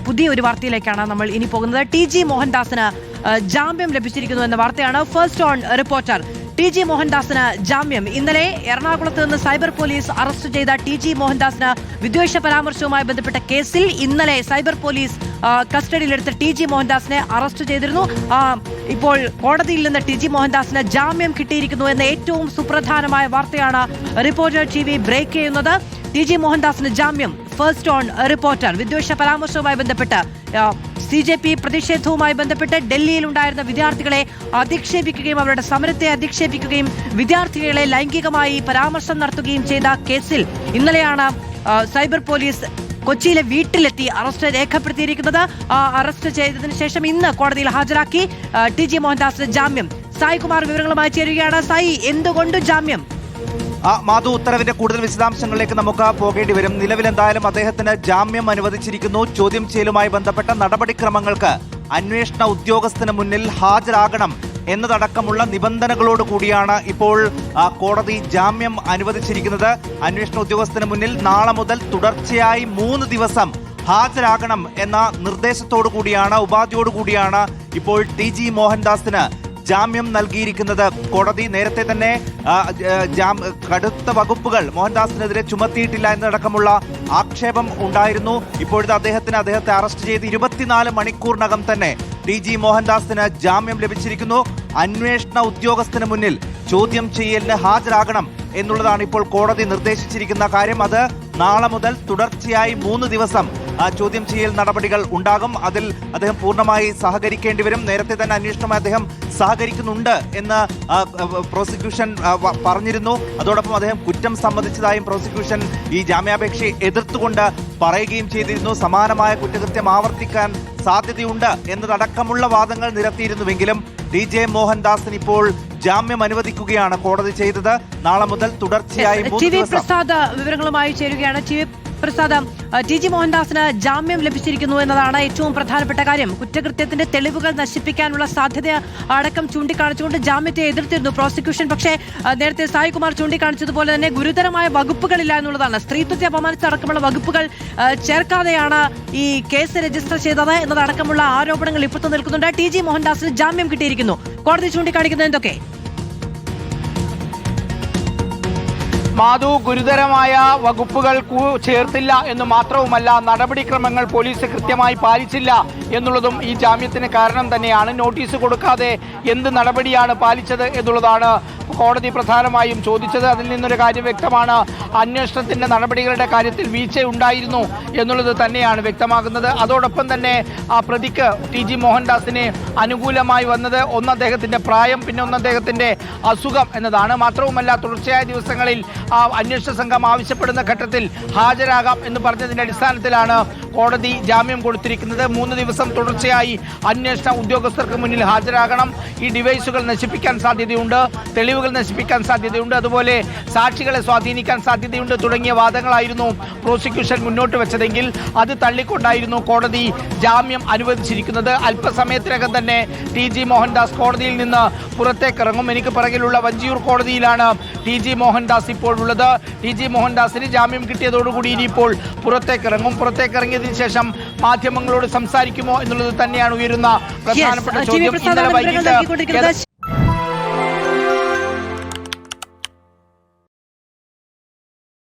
പുതിയ ഒരു വാർത്തയിലേക്കാണ് നമ്മൾ ഇനി പോകുന്നത്. ടി.ജി. മോഹൻദാസിന് ജാമ്യം ലഭിച്ചിരിക്കുന്നു എന്ന വാർത്തയാണ്. First on reporter. ടി.ജി. മോഹൻദാസിന് ജാമ്യം. ഇന്നലെ എറണാകുളത്ത് നിന്ന് സൈബർ പോലീസ് അറസ്റ്റ് ചെയ്ത ടി.ജി. മോഹൻദാസിന് വിദ്വേഷ പരാമർശവുമായി ബന്ധപ്പെട്ട കേസിൽ ഇന്നലെ സൈബർ പോലീസ് കസ്റ്റഡിയിലെടുത്ത ടി.ജി. മോഹൻദാസിനെ അറസ്റ്റ് ചെയ്തിരുന്നു. ഇപ്പോൾ കോടതിയിൽ നിന്ന് ടി.ജി. മോഹൻദാസിന് ജാമ്യം കിട്ടിയിരിക്കുന്നു എന്ന ഏറ്റവും സുപ്രധാനമായ വാർത്തയാണ് റിപ്പോർട്ടർ ടി.വി ബ്രേക്ക് ചെയ്യുന്നത്. ടി.ജി. മോഹൻദാസിന് ജാമ്യം. First on reporter. വിദ്വേഷ പരാമർശവുമായി ബന്ധപ്പെട്ട് CJP പ്രതിഷേധവുമായി ബന്ധപ്പെട്ട് ഡൽഹിയിൽ ഉണ്ടായിരുന്ന വിദ്യാർത്ഥികളെ അധിക്ഷേപിക്കുകയും അവരുടെ സമരത്തെ അധിക്ഷേപിക്കുകയും വിദ്യാർത്ഥികളെ ലൈംഗികമായി പരാമർശം നടത്തുകയും ചെയ്ത കേസിൽ ഇന്നലെയാണ് സൈബർ പോലീസ് കൊച്ചിയിലെ വീട്ടിലെത്തി അറസ്റ്റ് രേഖപ്പെടുത്തിയിരിക്കുന്നത്. അറസ്റ്റ് ചെയ്തതിനു ശേഷം ഇന്ന് കോടതിയിൽ ഹാജരാക്കി. ടി.ജി. മോഹൻദാസിന് ജാമ്യം. സായി കുമാർ വിവരങ്ങളുമായി ചേരുകയാണ്. സായി, എന്തുകൊണ്ട് ജാമ്യം? മാധു, ഉത്തരവിന്റെ കൂടുതൽ വിശദാംശങ്ങളിലേക്ക് നമുക്ക് പോകേണ്ടി വരും. നിലവിൽ എന്തായാലും അദ്ദേഹത്തിന് ജാമ്യം അനുവദിച്ചിരിക്കുന്നു. ചോദ്യം ചെയ്യലുമായി ബന്ധപ്പെട്ട നടപടിക്രമങ്ങൾക്ക് അന്വേഷണ ഉദ്യോഗസ്ഥന് മുന്നിൽ ഹാജരാകണം എന്നതടക്കമുള്ള നിബന്ധനകളോട് കൂടിയാണ് ഇപ്പോൾ കോടതി ജാമ്യം അനുവദിച്ചിരിക്കുന്നത്. അന്വേഷണ ഉദ്യോഗസ്ഥന് മുന്നിൽ നാളെ മുതൽ തുടർച്ചയായി 3 ദിവസം ഹാജരാകണം എന്ന നിർദ്ദേശത്തോടു കൂടിയാണ്, ഉപാധിയോടു കൂടിയാണ് ഇപ്പോൾ ടി.ജി. മോഹൻദാസിന് ജാമ്യം നൽകിയിരിക്കുന്നത്. കോടതി നേരത്തെ തന്നെ കടുത്ത വകുപ്പുകൾ മോഹൻദാസിനെതിരെ ചുമത്തിയിട്ടില്ല എന്നതടക്കമുള്ള ആക്ഷേപം ഉണ്ടായിരുന്നു. ഇപ്പോഴത്തെ അദ്ദേഹത്തെ അറസ്റ്റ് ചെയ്ത് 24 മണിക്കൂറിനകം തന്നെ ടി.ജി. മോഹൻദാസിന് ജാമ്യം ലഭിച്ചിരിക്കുന്നു. അന്വേഷണ ഉദ്യോഗസ്ഥന് മുന്നിൽ ചോദ്യം ചെയ്യലിന് ഹാജരാകണം എന്നുള്ളതാണ് ഇപ്പോൾ കോടതി നിർദ്ദേശിച്ചിരിക്കുന്ന കാര്യം. അത് നാളെ മുതൽ തുടർച്ചയായി 3 ദിവസം ചോദ്യം ചെയ്യൽ നടപടികൾ ഉണ്ടാകും. അതിൽ അദ്ദേഹം പൂർണ്ണമായി സഹകരിക്കേണ്ടി വരും. നേരത്തെ തന്നെ അന്വേഷണവുമായി അദ്ദേഹം സഹകരിക്കുന്നുണ്ട് എന്ന് പ്രോസിക്യൂഷൻ പറഞ്ഞിരുന്നു. അതോടൊപ്പം അദ്ദേഹം കുറ്റം സമ്മതിച്ചതായും പ്രോസിക്യൂഷൻ ഈ ജാമ്യാപേക്ഷയെ എതിർത്തുകൊണ്ട് പറയുകയും ചെയ്തിരുന്നു. സമാനമായ കുറ്റകൃത്യം ആവർത്തിക്കാൻ സാധ്യതയുണ്ട് എന്നതടക്കമുള്ള വാദങ്ങൾ നിരത്തിയിരുന്നുവെങ്കിലും ടി.ജി. മോഹൻദാസിന് ഇപ്പോൾ ജാമ്യം അനുവദിക്കുകയാണ് കോടതി ചെയ്തത്. നാളെ മുതൽ തുടർച്ചയായി 3 ദിവസം. പ്രസാദ് വിവരങ്ങളുമായി ചേരുകയാണ്. പ്രസാദ്, ടി.ജി. മോഹൻദാസിന് ജാമ്യം ലഭിച്ചിരിക്കുന്നു എന്നതാണ് ഏറ്റവും പ്രധാനപ്പെട്ട കാര്യം. കുറ്റകൃത്യത്തിന്റെ തെളിവുകൾ നശിപ്പിക്കാനുള്ള സാധ്യത അടക്കം ചൂണ്ടിക്കാണിച്ചുകൊണ്ട് ജാമ്യത്തെ എതിർത്തിരുന്നു പ്രോസിക്യൂഷൻ. പക്ഷേ നേരത്തെ സായി കുമാർ ചൂണ്ടിക്കാണിച്ചതുപോലെ തന്നെ ഗുരുതരമായ വകുപ്പുകളില്ല എന്നുള്ളതാണ്. സ്ത്രീത്വത്തെ അപമാനിച്ചടക്കമുള്ള വകുപ്പുകൾ ചേർക്കാതെയാണ് ഈ കേസ് രജിസ്റ്റർ ചെയ്തത് എന്നതടക്കമുള്ള ആരോപണങ്ങൾ ഇപ്പുറത്ത് നിൽക്കുന്നുണ്ട്. ടി.ജി. മോഹൻദാസിന് ജാമ്യം കിട്ടിയിരിക്കുന്നു. കോടതി ചൂണ്ടിക്കാണിക്കുന്നത് എന്തൊക്കെ? മാധു, ഗുരുതരമായ വകുപ്പുകൾ ചേർത്തില്ല എന്ന് മാത്രവുമല്ല, നടപടിക്രമങ്ങൾ പോലീസ് കൃത്യമായി പാലിച്ചില്ല എന്നുള്ളതും ഈ ജാമ്യത്തിന് കാരണം തന്നെയാണ്. നോട്ടീസ് കൊടുക്കാതെ എന്ത് നടപടിയാണ് പാലിച്ചത് എന്നുള്ളതാണ് കോടതി പ്രധാനമായും ചോദിച്ചത്. അതിൽ നിന്നൊരു കാര്യം വ്യക്തമാണ്, അന്വേഷണത്തിന്റെ നടപടികളുടെ കാര്യത്തിൽ വീഴ്ചയുണ്ടായിരുന്നു എന്നുള്ളത് തന്നെയാണ് വ്യക്തമാകുന്നത്. അതോടൊപ്പം തന്നെ ആ പ്രതിക്ക് ടി.ജി. മോഹൻദാസിന് അനുകൂലമായി വന്നത് ഒന്ന് അദ്ദേഹത്തിന്റെ പ്രായം, പിന്നെ ഒന്ന് അദ്ദേഹത്തിന്റെ അസുഖം എന്നതാണ്. മാത്രവുമല്ല, തുടർച്ചയായ ദിവസങ്ങളിൽ അന്വേഷണ സംഘം ആവശ്യപ്പെടുന്ന ഘട്ടത്തിൽ ഹാജരാകാം എന്ന് പറഞ്ഞതിന്റെ അടിസ്ഥാനത്തിലാണ് കോടതി ജാമ്യം കൊടുത്തിരിക്കുന്നത്. 3 ദിവസം തുടർച്ചയായി അന്വേഷണ ഉദ്യോഗസ്ഥർക്ക് മുന്നിൽ ഹാജരാകണം. ഈ ഡിവൈസുകൾ നശിപ്പിക്കാൻ സാധ്യതയുണ്ട്, തെളിവുകൾ നശിപ്പിക്കാൻ സാധ്യതയുണ്ട്, അതുപോലെ സാക്ഷികളെ സ്വാധീനിക്കാൻ സാധ്യതയുണ്ട് തുടങ്ങിയ വാദങ്ങളായിരുന്നു പ്രോസിക്യൂഷൻ മുന്നോട്ട് വെച്ചതെങ്കിൽ അത് തള്ളിക്കൊണ്ടായിരുന്നു കോടതി ജാമ്യം അനുവദിച്ചിരിക്കുന്നത്. അല്പസമയത്തിനകം തന്നെ ടി.ജി. മോഹൻദാസ് കോടതിയിൽ നിന്ന് പുറത്തേക്കിറങ്ങും. എനിക്ക് പിറകിലുള്ള വഞ്ചിയൂർ കോടതിയിലാണ് ടി.ജി. മോഹൻദാസ് ഇപ്പോൾ ഉള്ളത്. ടി.ജി. മോഹൻദാസിന് ജാമ്യം കിട്ടിയതോടുകൂടി ഇനിയിപ്പോൾ പുറത്തേക്കിറങ്ങും. പുറത്തേക്കിറങ്ങിയതിനു ശേഷം മാധ്യമങ്ങളോട് സംസാരിക്കുമോ എന്നുള്ളത് തന്നെയാണ് ഉയരുന്ന പ്രധാനപ്പെട്ട ചോദ്യം. ഇന്നലെ വൈകിട്ട്